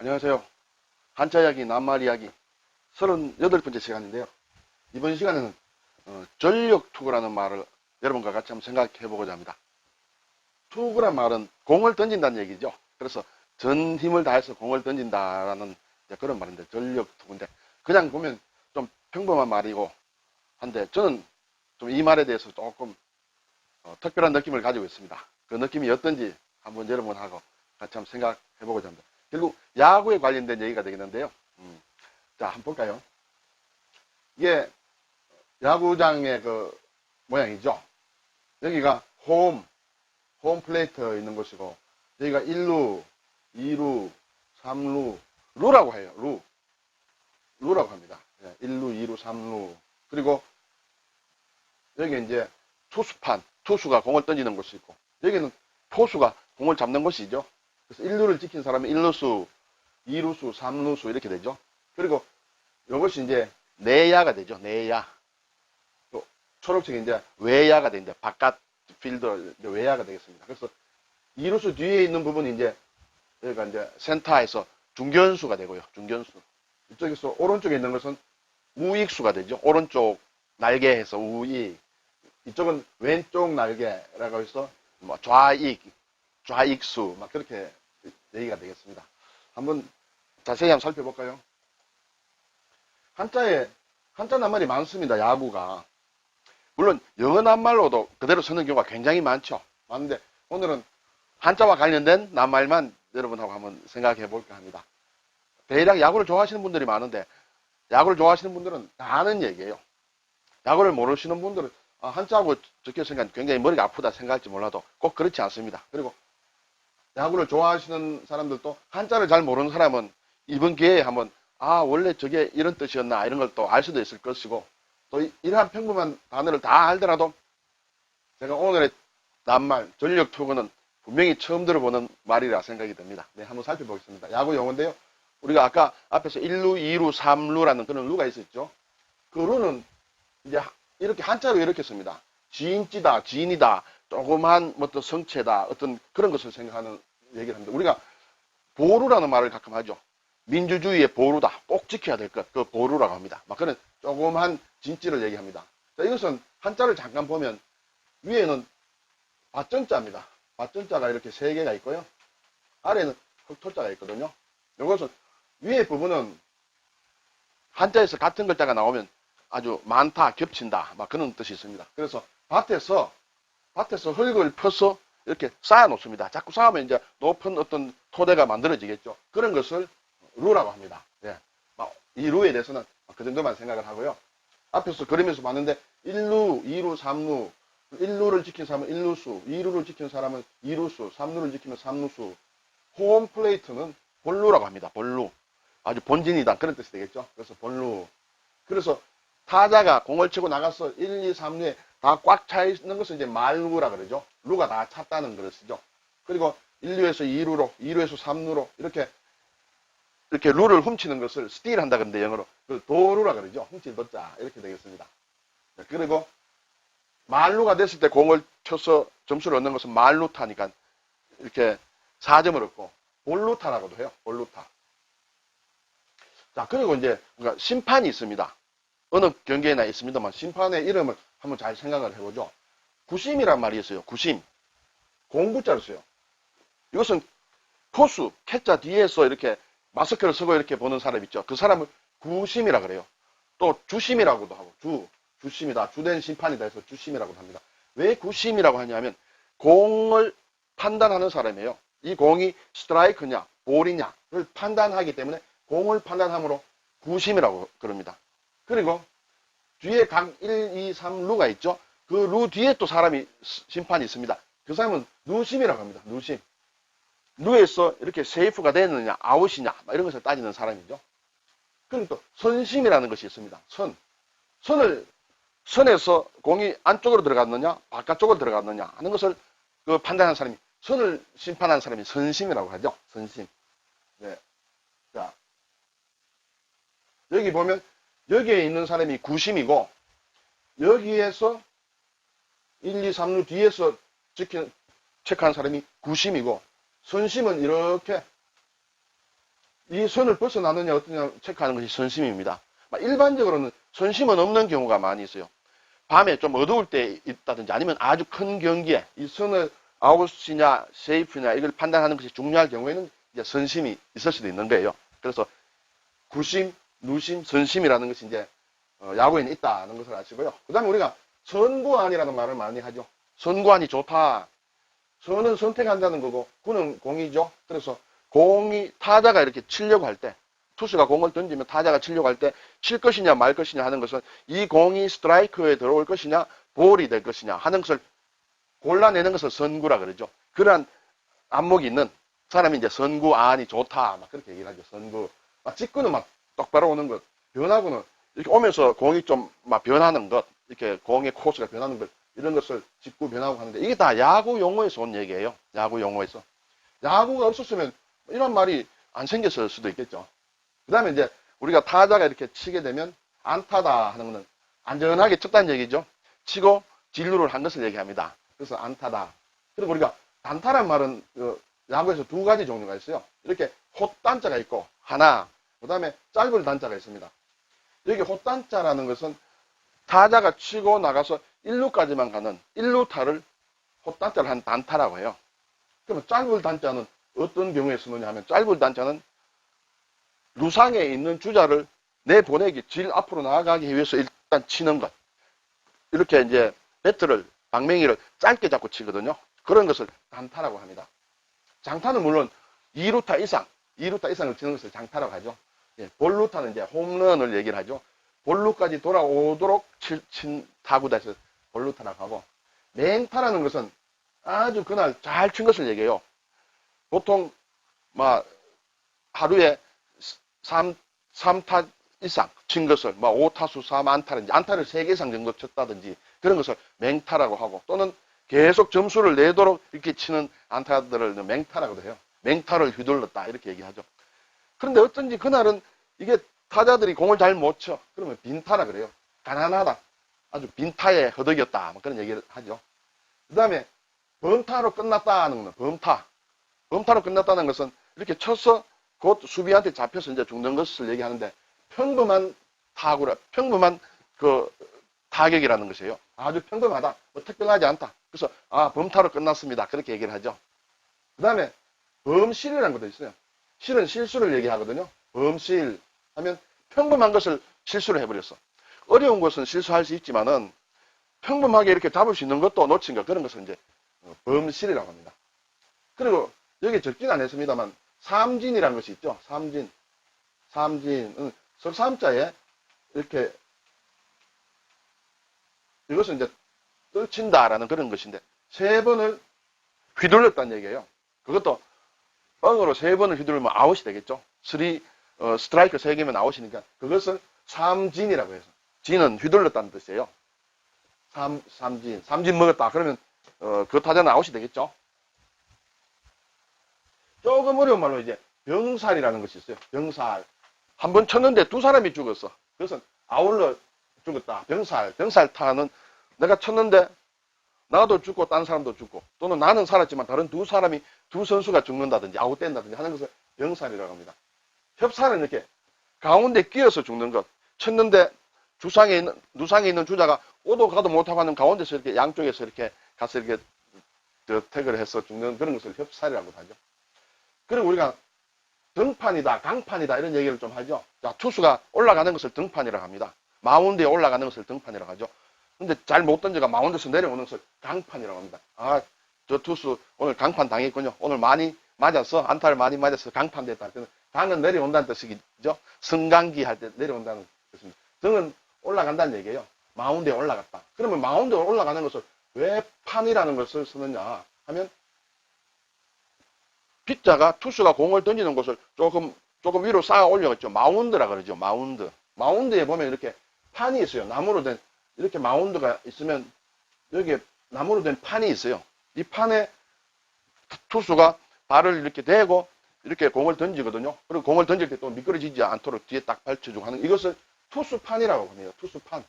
안녕하세요. 한자 이야기, 낱말 이야기 38번째 시간인데요. 이번 시간에는 전력투구라는 말을 여러분과 같이 한번 생각해 보고자 합니다. 투구란 말은 공을 던진다는 얘기죠. 그래서 전 힘을 다해서 공을 던진다라는 그런 말인데, 전력투구인데 그냥 보면 좀 평범한 말이고 한데, 저는 좀 이 말에 대해서 조금 특별한 느낌을 가지고 있습니다. 그 느낌이 어떤지 한번 여러분하고 같이 한번 생각해 보고자 합니다. 결국 야구에 관련된 얘기가 되겠는데요. 자, 한번 볼까요? 이게 야구장의 그 모양이죠. 여기가 홈 플레이트 있는 곳이고, 여기가 1루, 2루, 3루, 루라고 해요. 루라고 합니다. 1루, 2루, 3루. 그리고 여기 이제 투수판, 투수가 공을 던지는 곳이 있고, 여기는 포수가 공을 잡는 곳이죠. 그래서 1루를 지킨 사람은 1루수, 2루수, 3루수 이렇게 되죠. 그리고 이것이 이제 내야가 되죠. 내야. 또 초록색이 이제 외야가 되는데, 바깥 필드 외야가 되겠습니다. 그래서 2루수 뒤에 있는 부분이 이제 여기가 이제 센터에서 중견수가 되고요. 중견수. 이쪽에서 오른쪽에 있는 것은 우익수가 되죠. 오른쪽 날개에서 우익. 이쪽은 왼쪽 날개라고 해서 뭐 좌익수 막 그렇게 얘기가 되겠습니다. 한번 자세히 한번 살펴볼까요? 한자 낱말이 많습니다. 야구가. 물론 영어 낱말로도 그대로 쓰는 경우가 굉장히 많죠. 많은데 오늘은 한자와 관련된 낱말만 여러분하고 한번 생각해 볼까 합니다. 대략 야구를 좋아하시는 분들이 많은데, 야구를 좋아하시는 분들은 다 아는 얘기예요. 야구를 모르시는 분들은 한자하고 적혀있으니까 굉장히 머리가 아프다 생각할지 몰라도 꼭 그렇지 않습니다. 그리고 야구를 좋아하시는 사람들도 한자를 잘 모르는 사람은 이번 기회에 한번 원래 저게 이런 뜻이었나 이런 걸 또 알 수도 있을 것이고, 또 이러한 평범한 단어를 다 알더라도 제가 오늘의 낱말 전력투구는 분명히 처음 들어보는 말이라 생각이 듭니다. 네, 한번 살펴보겠습니다. 야구 용어인데요. 우리가 아까 앞에서 1루, 2루, 3루라는 그런 루가 있었죠. 그 루는 이제 이렇게 한자로 이렇게 씁니다. 지인지다, 지인이다, 조그만 어떤 성체다, 어떤 그런 것을 생각하는 얘기를 합니다. 우리가 보루라는 말을 가끔 하죠. 민주주의의 보루다, 꼭 지켜야 될 것, 그 보루라고 합니다. 막 그런 조그만 진지를 얘기합니다. 자, 이것은 한자를 잠깐 보면 위에는 밭전자입니다. 밭전자가 이렇게 3개가 있고요. 아래는 흑토자가 있거든요. 이것은 위에 부분은 한자에서 같은 글자가 나오면 아주 많다, 겹친다, 막 그런 뜻이 있습니다. 그래서 밭에서 흙을 퍼서 이렇게 쌓아 놓습니다. 자꾸 쌓으면 이제 높은 어떤 토대가 만들어지겠죠. 그런 것을 루라고 합니다. 예. 이 루에 대해서는 그 정도만 생각을 하고요. 앞에서 그리면서 봤는데 1루, 2루, 3루, 1루를 지킨 사람은 1루수, 2루를 지킨 사람은 2루수, 3루를 지키면 3루수. 홈 플레이트는 본루라고 합니다. 본루. 아주 본진이다, 그런 뜻이 되겠죠. 그래서 본루. 그래서 타자가 공을 치고 나가서 1, 2, 3루에 다 꽉 차 있는 것을 이제 말루라 그러죠. 루가 다 찼다는 것이죠. 그리고 1루에서 2루로, 2루에서 3루로 이렇게 루를 훔치는 것을 스틸 한다 그러는데, 영어로 그 도루라 그러죠. 훔칠 도자 이렇게 되겠습니다. 그리고 말루가 됐을 때 공을 쳐서 점수를 얻는 것은 말루타니까 이렇게 4점을 얻고, 볼루타라고도 해요. 볼루타. 자, 그리고 이제 심판이 있습니다. 어느 경기에나 있습니다만 심판의 이름을 한번 잘 생각을 해보죠. 구심이란 말이 있어요. 구심. 공구자를 써요. 이것은 포수, 캐자 뒤에서 이렇게 마스크를 쓰고 이렇게 보는 사람 있죠. 그 사람을 구심이라 그래요. 또 주심이라고도 하고, 주심이다, 주된 심판이다 해서 주심이라고 합니다. 왜 구심이라고 하냐면 공을 판단하는 사람이에요. 이 공이 스트라이크냐 볼이냐를 판단하기 때문에 공을 판단함으로 구심이라고 그럽니다. 그리고 뒤에 각 1, 2, 3루가 있죠. 그 루 뒤에 또 심판이 있습니다. 그 사람은 루심이라고 합니다. 루심. 루에서 이렇게 세이프가 되느냐 아웃이냐 이런 것을 따지는 사람이죠. 그리고 또 선심이라는 것이 있습니다. 선에서 공이 안쪽으로 들어갔느냐 바깥쪽으로 들어갔느냐 하는 것을 판단하는 사람이, 선을 심판하는 사람이 선심이라고 하죠. 선심. 네. 자, 여기 보면 여기에 있는 사람이 구심이고, 여기에서 1, 2, 3루 뒤에서 체크한 사람이 구심이고, 선심은 이 선을 벗어나느냐 어떠냐 체크하는 것이 선심입니다. 일반적으로는 선심은 없는 경우가 많이 있어요. 밤에 좀 어두울 때 있다든지 아니면 아주 큰 경기에 이 선을 아웃이냐 세이프냐 이걸 판단하는 것이 중요할 경우에는 이제 선심이 있을 수도 있는 거예요. 그래서 구심, 누심, 선심이라는 것이 이제 야구에는 있다는 것을 아시고요. 그 다음에 우리가 선구안이라는 말을 많이 하죠. 선구안이 좋다. 선은 선택한다는 거고 구는 공이죠. 그래서 공이 타자가 이렇게 치려고 할 때 투수가 공을 던지면 타자가 치려고 할 때 칠 것이냐 말 것이냐 하는 것은 이 공이 스트라이크에 들어올 것이냐 볼이 될 것이냐 하는 것을 골라내는 것을 선구라 그러죠. 그러한 안목이 있는 사람이 이제 선구안이 좋다 막 그렇게 얘기를 하죠. 선구. 직구는 막 똑바로 오는 것, 변화구는 이렇게 오면서 공이 좀 막 변하는 것, 이렇게 공의 코스가 변하는 것, 이런 것을 직구 변화구 하는데 이게 다 야구 용어에서 온 얘기예요. 야구 용어에서. 야구가 없었으면 이런 말이 안 생겼을 수도 있겠죠. 그 다음에 이제 우리가 타자가 이렇게 치게 되면 안타다 하는 것은 안전하게 쳤다는 얘기죠. 치고 진루를 한 것을 얘기합니다. 그래서 안타다. 그리고 우리가 단타란 말은 야구에서 두 가지 종류가 있어요. 이렇게 헛단자가 있고 하나, 그 다음에 짧은 단자가 있습니다. 여기 헛단자라는 것은 타자가 치고 나가서 1루까지만 가는 1루타를 헛단자를 한 단타라고 해요. 그러면 짧은 단자는 어떤 경우에 쓰느냐 하면 짧은 단자는 루상에 있는 주자를 내보내기, 질 앞으로 나아가기 위해서 일단 치는 것. 이렇게 이제 배트를, 방맹이를 짧게 잡고 치거든요. 그런 것을 단타라고 합니다. 장타는 물론 2루타 이상을 치는 것을 장타라고 하죠. 예, 볼루타는 이제 홈런을 얘기를 하죠. 볼루까지 돌아오도록 친 타구다 해서 볼루타라고 하고, 맹타라는 것은 아주 그날 잘 친 것을 얘기해요. 보통 막 하루에 3타 이상 친 것을 5타수 3안타든지 안타를 3개 이상 정도 쳤다든지 그런 것을 맹타라고 하고, 또는 계속 점수를 내도록 이렇게 치는 안타들을 맹타라고도 해요. 맹타를 휘둘렀다 이렇게 얘기하죠. 그런데 어쩐지 그날은 이게 타자들이 공을 잘 못 쳐. 그러면 빈타라 그래요. 가난하다. 아주 빈타에 허덕였다. 그런 얘기를 하죠. 그 다음에 범타로 끝났다는 건 범타. 범타로 끝났다는 것은 이렇게 쳐서 곧 수비한테 잡혀서 이제 죽는 것을 얘기하는데, 평범한 타구라, 평범한 그 타격이라는 것이에요. 아주 평범하다. 특별하지 않다. 그래서 범타로 끝났습니다. 그렇게 얘기를 하죠. 그 다음에 범실이라는 것도 있어요. 실은 실수를 얘기하거든요. 범실 하면 평범한 것을 실수를 해버렸어. 어려운 것은 실수할 수 있지만은 평범하게 이렇게 잡을 수 있는 것도 놓친 것, 그런 것을 이제 범실이라고 합니다. 그리고 여기 적진 않았습니다만 삼진이라는 것이 있죠. 삼진은 석삼자에 이렇게, 이것은 이제 떨친다라는 그런 것인데 3번을 휘둘렀다는 얘기예요. 그것도 뻥으로 3번을 휘두르면 아웃이 되겠죠. 스트라이크 3개면 아웃이니까 그것을 삼진이라고 해서, 진은 휘둘렀다는 뜻이에요. 삼진 먹었다. 그러면 그 타자는 아웃이 되겠죠. 조금 어려운 말로 이제 병살이라는 것이 있어요. 병살. 한번 쳤는데 2사람이 죽었어. 그것은 아울러 죽었다. 병살타는 내가 쳤는데 나도 죽고 딴 사람도 죽고, 또는 나는 살았지만 다른 두 선수가 죽는다든지 아웃된다든지 하는 것을 병살이라고 합니다. 협살은 이렇게 가운데 끼어서 죽는 것. 쳤는데 누상에 있는 주자가 오도 가도 못하고 하는 가운데서 이렇게 양쪽에서 이렇게 가서 이렇게 태그를 해서 죽는 그런 것을 협살이라고 하죠. 그리고 우리가 등판이다, 강판이다 이런 얘기를 좀 하죠. 자, 투수가 올라가는 것을 등판이라고 합니다. 마운드에 올라가는 것을 등판이라고 하죠. 근데 잘 못 던져가 마운드에서 내려오는 것을 강판이라고 합니다. 저 투수 오늘 강판 당했군요. 오늘 많이 맞았어. 안타를 많이 맞아서 강판 됐다. 강은 내려온다는 뜻이죠. 승강기 할 때 내려온다는 뜻입니다. 등은 올라간다는 얘기예요. 마운드에 올라갔다. 그러면 마운드에 올라가는 것을 왜 판이라는 것을 쓰느냐 하면, 피자가 투수가 공을 던지는 곳을 조금 위로 쌓아 올려갔죠. 마운드라 그러죠. 마운드에 보면 이렇게 판이 있어요. 나무로 된 이렇게 마운드가 있으면 여기에 나무로 된 판이 있어요. 이 판에 투수가 발을 이렇게 대고 이렇게 공을 던지거든요. 그리고 공을 던질 때 또 미끄러지지 않도록 뒤에 딱 받쳐주고 하는, 이것을 투수판이라고 합니다. 투수판.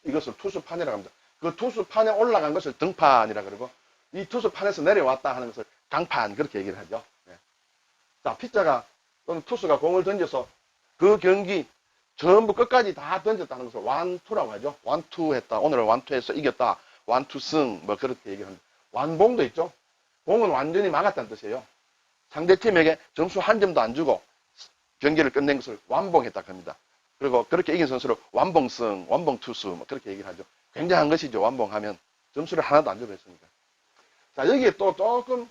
이것을 투수판이라고 합니다. 그 투수판에 올라간 것을 등판이라 그러고, 이 투수판에서 내려왔다 하는 것을 강판, 그렇게 얘기를 하죠. 네. 자, 피자가 또는 투수가 공을 던져서 그 경기 전부 끝까지 다 던졌다는 것을 완투라고 하죠. 완투 했다. 오늘은 완투해서 이겼다. 완투 승. 뭐 그렇게 얘기합니다. 완봉도 있죠. 공은 완전히 막았다는 뜻이에요. 상대팀에게 점수 한 점도 안 주고 경기를 끝낸 것을 완봉했다 합니다. 그리고 그렇게 이긴 선수를 완봉승, 완봉투수 뭐 그렇게 얘기를 하죠. 굉장한 것이죠. 완봉하면 점수를 하나도 안 주고 했으니까. 자, 여기에 또 조금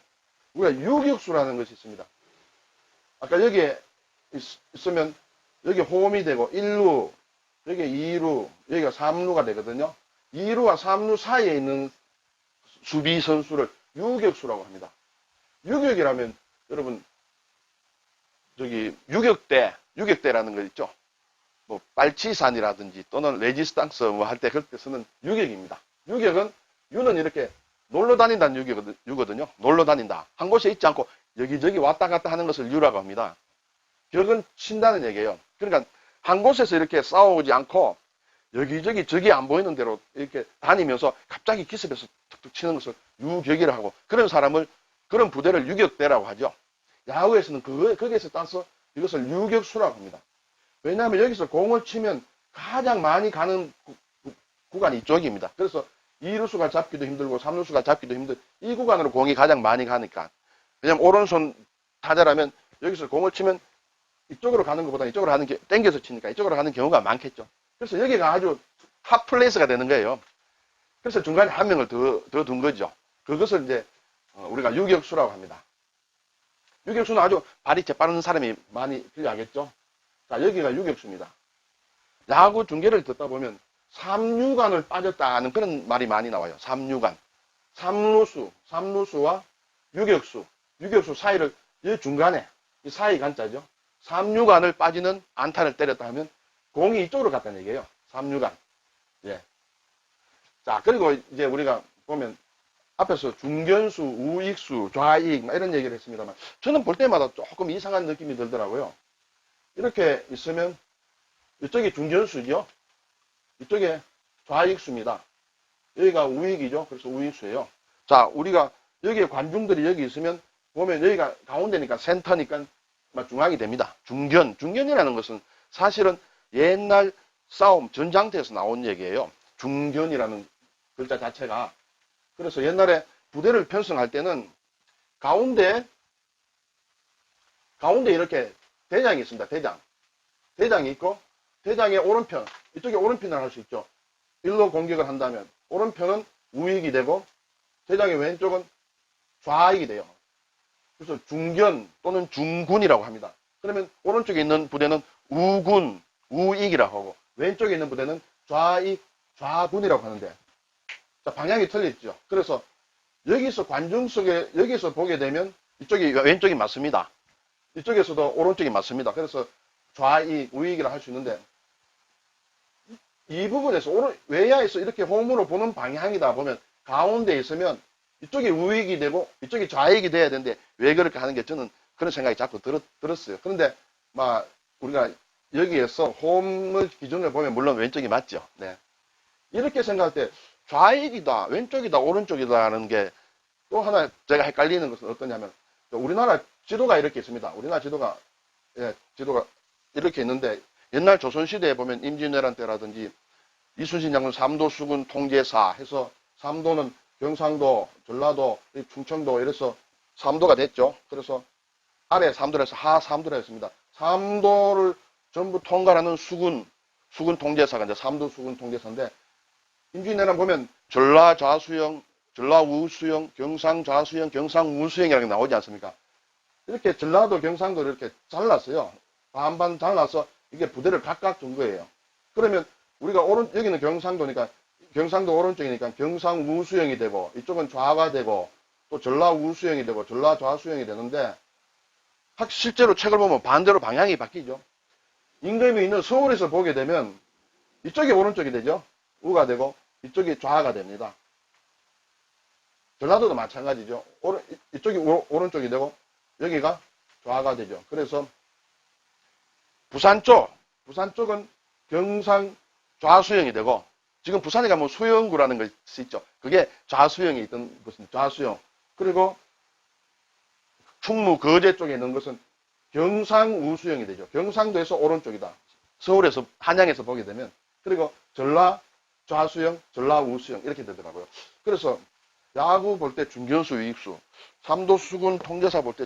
우리가 유격수라는 것이 있습니다. 아까 여기에 있으면 여기 홈이 되고 1루, 여기 2루, 여기가 3루가 되거든요. 2루와 3루 사이에 있는 수비 선수를 유격수라고 합니다. 유격이라면 여러분 저기 유격대라는 거 있죠. 뭐 빨치산이라든지 또는 레지스탕스 뭐 할 때 그때 쓰는 유격입니다. 유격은 유는 이렇게 놀러 다닌다는 유거든요. 놀러 다닌다. 한 곳에 있지 않고 여기저기 왔다 갔다 하는 것을 유라고 합니다. 격은 친다는 얘기예요. 그러니까 한 곳에서 이렇게 싸우지 않고 여기저기 저기 안 보이는 대로 이렇게 다니면서 갑자기 기습해서 툭툭 치는 것을 유격이라고 하고 그런 부대를 유격대라고 하죠. 야구에서는 거기에서 따서 이것을 유격수라고 합니다. 왜냐하면 여기서 공을 치면 가장 많이 가는 구간이 이쪽입니다. 그래서 2루수가 잡기도 힘들고 3루수가 잡기도 힘들 이 구간으로 공이 가장 많이 가니까. 왜냐하면 오른손 타자라면 여기서 공을 치면 이쪽으로 가는 것보다 이쪽으로 하는 게 땡겨서 치니까 이쪽으로 가는 경우가 많겠죠. 그래서 여기가 아주 핫 플레이스가 되는 거예요. 그래서 중간에 한 명을 더 둔 거죠. 그것을 이제 우리가 유격수라고 합니다. 유격수는 아주 발이 재빠른 사람이 많이 필요하겠죠. 자, 여기가 유격수입니다. 야구 중계를 듣다 보면 3루간을 빠졌다는 그런 말이 많이 나와요. 3루간. 3루수와 유격수 사이를 이 중간에 이 사이 간자죠. 3루간을 빠지는 안타를 때렸다 하면 공이 이쪽으로 갔다는 얘기예요. 3루간. 예. 자, 그리고 이제 우리가 보면 앞에서 중견수, 우익수, 좌익 이런 얘기를 했습니다만 저는 볼 때마다 조금 이상한 느낌이 들더라고요. 이렇게 있으면 이쪽이 중견수죠. 이쪽에 좌익수입니다. 여기가 우익이죠. 그래서 우익수예요. 자, 우리가 여기에 관중들이 여기 있으면 보면 여기가 가운데니까 센터니까 중앙이 됩니다. 중견이라는 것은 사실은 옛날 싸움 전장터에서 나온 얘기예요. 중견이라는 글자 자체가. 그래서 옛날에 부대를 편성할 때는 가운데 이렇게 대장이 있습니다. 대장이 있고 대장의 오른편, 이쪽에 오른편을 할 수 있죠. 일로 공격을 한다면 오른편은 우익이 되고 대장의 왼쪽은 좌익이 돼요. 그래서 중견 또는 중군이라고 합니다. 그러면 오른쪽에 있는 부대는 우군, 우익이라고 하고 왼쪽에 있는 부대는 좌익, 좌군이라고 하는데 자, 방향이 틀렸죠. 그래서 여기서 관중 속에 여기서 보게 되면 이쪽이 왼쪽이 맞습니다. 이쪽에서도 오른쪽이 맞습니다. 그래서 좌익, 우익이라 할 수 있는데 이 부분에서 외야에서 이렇게 홈으로 보는 방향이다 보면 가운데 있으면 이쪽이 우익이 되고 이쪽이 좌익이 돼야 되는데 왜 그렇게 하는 게 저는 그런 생각이 자꾸 들었어요. 그런데 막 우리가 여기에서 홈의 기준을 보면 물론 왼쪽이 맞죠. 네. 이렇게 생각할 때 좌익이다, 왼쪽이다, 오른쪽이다 하는 게 또 하나 제가 헷갈리는 것은 어떠냐면 우리나라 지도가 이렇게 있습니다. 우리나라 지도가 이렇게 있는데 옛날 조선시대에 보면 임진왜란 때라든지 이순신 장군 삼도 수군 통제사 해서 삼도는 경상도, 전라도, 충청도 이래서 삼도가 됐죠. 그래서 아래 삼도를 해서 하 삼도라 했습니다. 삼도를 전부 통괄하는 수군 통제사가 이제 삼도 수군 통제사인데 임진왜란 보면 전라 좌수영, 전라 우수영, 경상 좌수영, 경상 우수영이라고 나오지 않습니까? 이렇게 전라도, 경상도 이렇게 잘랐어요. 반반 잘라서 이게 부대를 각각 준 거예요. 그러면 우리가 여기는 경상도니까 경상도 오른쪽이니까 경상 우수영이 되고 이쪽은 좌가 되고 또 전라 우수영이 되고 전라 좌수영이 되는데 실제로 책을 보면 반대로 방향이 바뀌죠. 임금이 있는 서울에서 보게 되면 이쪽이 오른쪽이 되죠. 우가 되고 이쪽이 좌가 됩니다. 전라도도 마찬가지죠. 이쪽이 오른쪽이 되고 여기가 좌가 되죠. 그래서 부산 쪽은 경상 좌수영이 되고 지금 부산에 가면 수영구라는 것이 있죠. 그게 좌수영이 있던 무슨 좌수영. 그리고 충무 거제 쪽에 있는 것은 경상우수형이 되죠. 경상도에서 오른쪽이다. 서울에서, 한양에서 보게 되면. 그리고 전라 좌수형, 전라 우수형 이렇게 되더라고요. 그래서 야구 볼 때 중견수, 유익수, 삼도 수군 통제사 볼 때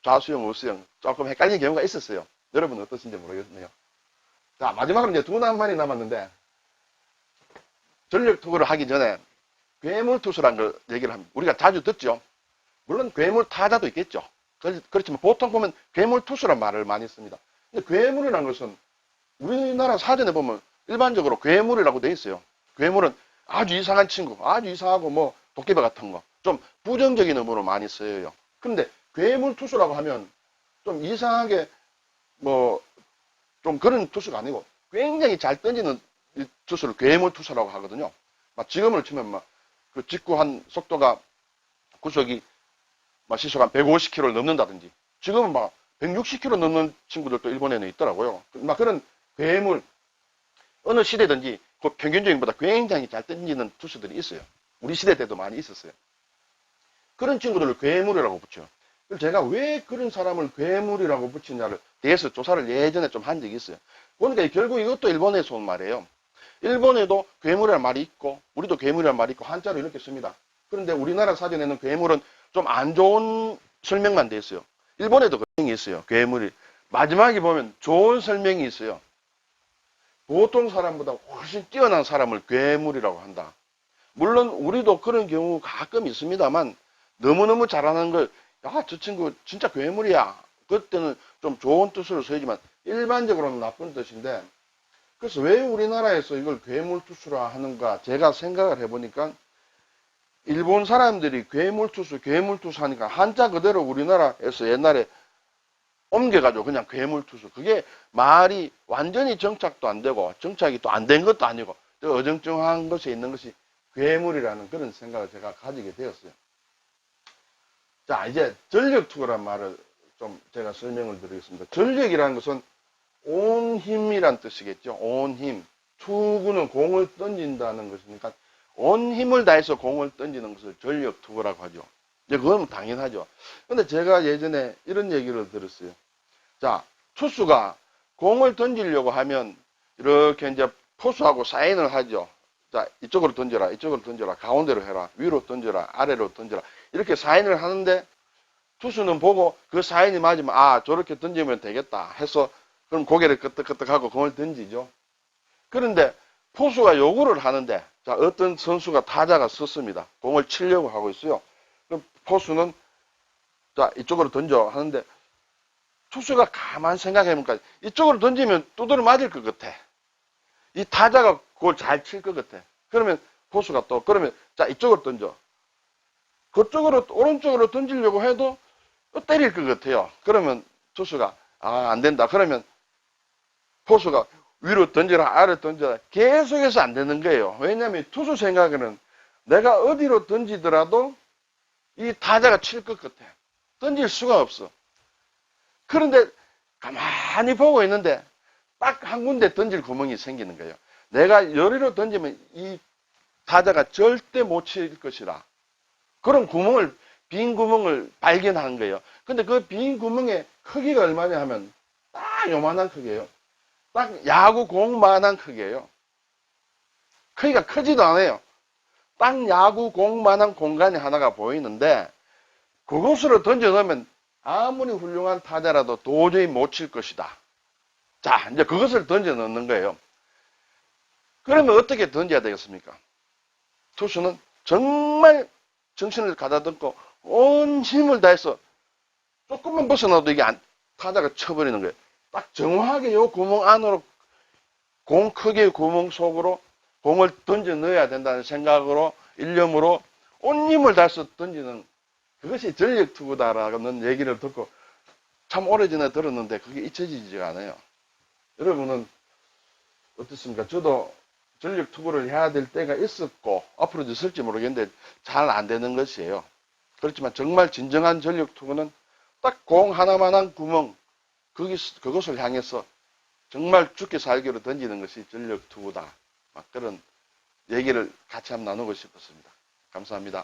좌수형, 우수형 조금 헷갈리는 경우가 있었어요. 여러분은 어떠신지 모르겠네요. 자, 마지막으로 이제 두 남만이 남았는데 전력 투구를 하기 전에 괴물 투수라는 걸 얘기를 합니다. 우리가 자주 듣죠. 물론 괴물 타자도 있겠죠. 그렇지만 보통 보면 괴물 투수란 말을 많이 씁니다. 근데 괴물이라는 것은 우리나라 사전에 보면 일반적으로 괴물이라고 돼 있어요. 괴물은 아주 이상한 친구, 아주 이상하고 뭐 도깨비 같은 거, 좀 부정적인 의미로 많이 쓰여요. 그런데 괴물 투수라고 하면 좀 이상하게 뭐 좀 그런 투수가 아니고 굉장히 잘 던지는 이 투수를 괴물 투수라고 하거든요. 막 지금을 치면 막 그 직구한 속도가 구속이 막 시속 한 150km를 넘는다든지 지금은 막 160km 넘는 친구들도 일본에는 있더라고요. 막 그런 괴물 어느 시대든지 그 평균적인보다 굉장히 잘 던지는 투수들이 있어요. 우리 시대 때도 많이 있었어요. 그런 친구들을 괴물이라고 붙여요. 제가 왜 그런 사람을 괴물이라고 붙이냐를 대해서 조사를 예전에 좀 한 적이 있어요. 그러니까 결국 이것도 일본에서 온 말이에요. 일본에도 괴물이라는 말이 있고 우리도 괴물이라는 말이 있고 한자로 이렇게 씁니다. 그런데 우리나라 사전에는 괴물은 좀 안 좋은 설명만 돼 있어요. 일본에도 그런 게 있어요. 괴물이. 마지막에 보면 좋은 설명이 있어요. 보통 사람보다 훨씬 뛰어난 사람을 괴물이라고 한다. 물론 우리도 그런 경우 가끔 있습니다만 너무너무 잘하는 걸 야, 저 친구 진짜 괴물이야. 그때는 좀 좋은 뜻으로 써야지만 일반적으로는 나쁜 뜻인데 그래서 왜 우리나라에서 이걸 괴물투수라 하는가 제가 생각을 해보니까 일본 사람들이 괴물투수 하니까 한자 그대로 우리나라에서 옛날에 옮겨가지고 그냥 괴물투수 그게 말이 완전히 정착도 안 되고 정착이 또 안 된 것도 아니고 또 어정쩡한 것에 있는 것이 괴물이라는 그런 생각을 제가 가지게 되었어요. 자, 이제 전력투구란 말을 좀 제가 설명을 드리겠습니다. 전력이라는 것은 온 힘이란 뜻이겠죠. 온 힘. 투구는 공을 던진다는 것이니까 온 힘을 다해서 공을 던지는 것을 전력투구라고 하죠. 이제 그건 당연하죠. 근데 제가 예전에 이런 얘기를 들었어요. 자, 투수가 공을 던지려고 하면 이렇게 이제 포수하고 사인을 하죠. 자, 이쪽으로 던져라, 이쪽으로 던져라, 가운데로 해라, 위로 던져라, 아래로 던져라. 이렇게 사인을 하는데 투수는 보고 그 사인이 맞으면 아, 저렇게 던지면 되겠다 해서 그럼 고개를 끄덕끄덕하고 공을 던지죠. 그런데 포수가 요구를 하는데 자, 어떤 선수가 타자가 섰습니다. 공을 치려고 하고 있어요. 그럼 포수는 자, 이쪽으로 던져 하는데 투수가 가만 생각해보니까 이쪽으로 던지면 두드려 맞을 것 같아. 이 타자가 그걸 잘 칠 것 같아. 그러면 포수가 또 그러면 자, 이쪽으로 던져. 그쪽으로 오른쪽으로 던지려고 해도 또 때릴 것 같아요. 그러면 투수가 아, 안 된다. 그러면 포수가 위로 던져라, 아래로 던져라. 계속해서 안 되는 거예요. 왜냐하면 투수 생각에는 내가 어디로 던지더라도 이 타자가 칠 것 같아. 던질 수가 없어. 그런데 가만히 보고 있는데 딱 한 군데 던질 구멍이 생기는 거예요. 내가 여기로 던지면 이 타자가 절대 못 칠 것이라. 그런 구멍을, 빈 구멍을 발견한 거예요. 근데 그 빈 구멍의 크기가 얼마냐 하면 딱 요만한 크기예요. 딱 야구 공만한 크기예요. 크기가 크지도 않아요. 딱 야구 공만한 공간이 하나가 보이는데 그곳으로 던져 넣으면 아무리 훌륭한 타자라도 도저히 못 칠 것이다. 자, 이제 그것을 던져 넣는 거예요. 그러면 어떻게 던져야 되겠습니까? 투수는 정말 정신을 가다듬고 온 힘을 다해서 조금만 벗어나도 이게 타자가 쳐버리는 거예요. 딱 정확하게 요 구멍 안으로 공 크기의 구멍 속으로 공을 던져 넣어야 된다는 생각으로 일념으로 온 힘을 다해서 던지는 그것이 전력투구다라는 얘기를 듣고 참 오래전에 들었는데 그게 잊혀지지가 않아요. 여러분은 어떻습니까? 저도 전력투구를 해야 될 때가 있었고 앞으로도 있을지 모르겠는데 잘 안 되는 것이에요. 그렇지만 정말 진정한 전력투구는 딱 공 하나만한 구멍 그것을 향해서 정말 죽게 살기로 던지는 것이 전력투구다. 막 그런 얘기를 같이 한번 나누고 싶었습니다. 감사합니다.